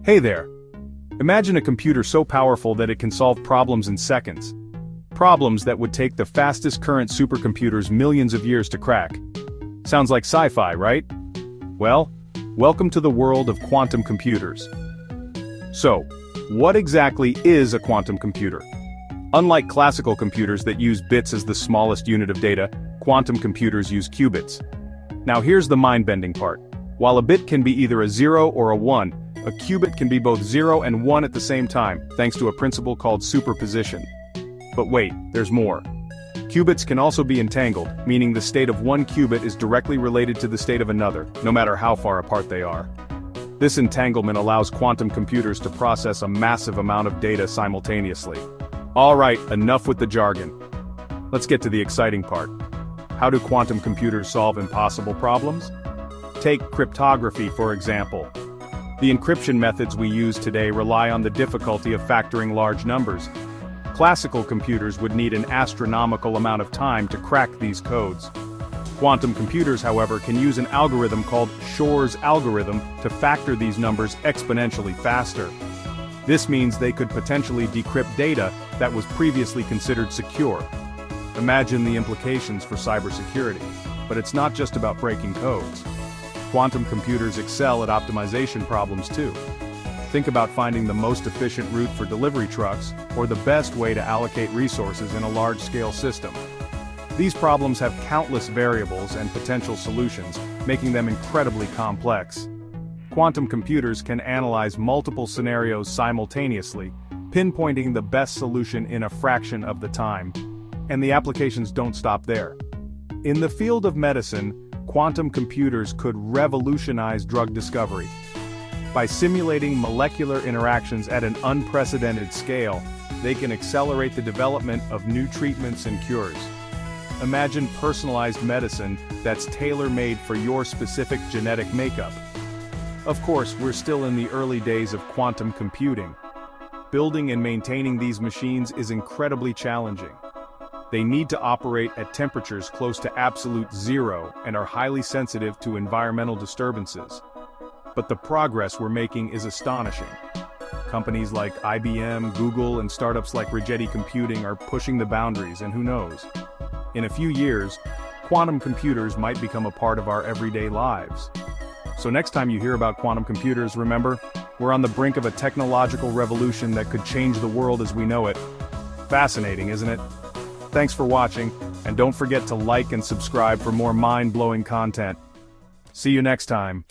Hey there. Imagine a computer so powerful that it can solve problems in seconds. Problems that would take the fastest current supercomputers millions of years to crack. Sounds like sci-fi, right? Well, welcome to the world of quantum computers. So, what exactly is a quantum computer? Unlike classical computers that use bits as the smallest unit of data, quantum computers use qubits. Now here's the mind-bending part. While a bit can be either a 0 or a 1, a qubit can be both 0 and 1 at the same time, thanks to a principle called superposition. But wait, there's more. Qubits can also be entangled, meaning the state of one qubit is directly related to the state of another, no matter how far apart they are. This entanglement allows quantum computers to process a massive amount of data simultaneously. Alright, enough with the jargon. Let's get to the exciting part. How do quantum computers solve impossible problems? Take cryptography, for example. The encryption methods we use today rely on the difficulty of factoring large numbers. Classical computers would need an astronomical amount of time to crack these codes. Quantum computers, however, can use an algorithm called Shor's algorithm to factor these numbers exponentially faster. This means they could potentially decrypt data that was previously considered secure. Imagine the implications for cybersecurity. But it's not just about breaking codes. Quantum computers excel at optimization problems too. Think about finding the most efficient route for delivery trucks, or the best way to allocate resources in a large-scale system. These problems have countless variables and potential solutions, making them incredibly complex. Quantum computers can analyze multiple scenarios simultaneously, pinpointing the best solution in a fraction of the time. And the applications don't stop there. In the field of medicine, quantum computers could revolutionize drug discovery. By simulating molecular interactions at an unprecedented scale, they can accelerate the development of new treatments and cures. Imagine personalized medicine that's tailor-made for your specific genetic makeup. Of course, we're still in the early days of quantum computing. Building and maintaining these machines is incredibly challenging. They need to operate at temperatures close to absolute zero and are highly sensitive to environmental disturbances. But the progress we're making is astonishing. Companies like IBM, Google, and startups like Rigetti Computing are pushing the boundaries, and who knows? In a few years, quantum computers might become a part of our everyday lives. So next time you hear about quantum computers, remember, we're on the brink of a technological revolution that could change the world as we know it. Fascinating, isn't it? Thanks for watching, and don't forget to like and subscribe for more mind-blowing content. See you next time.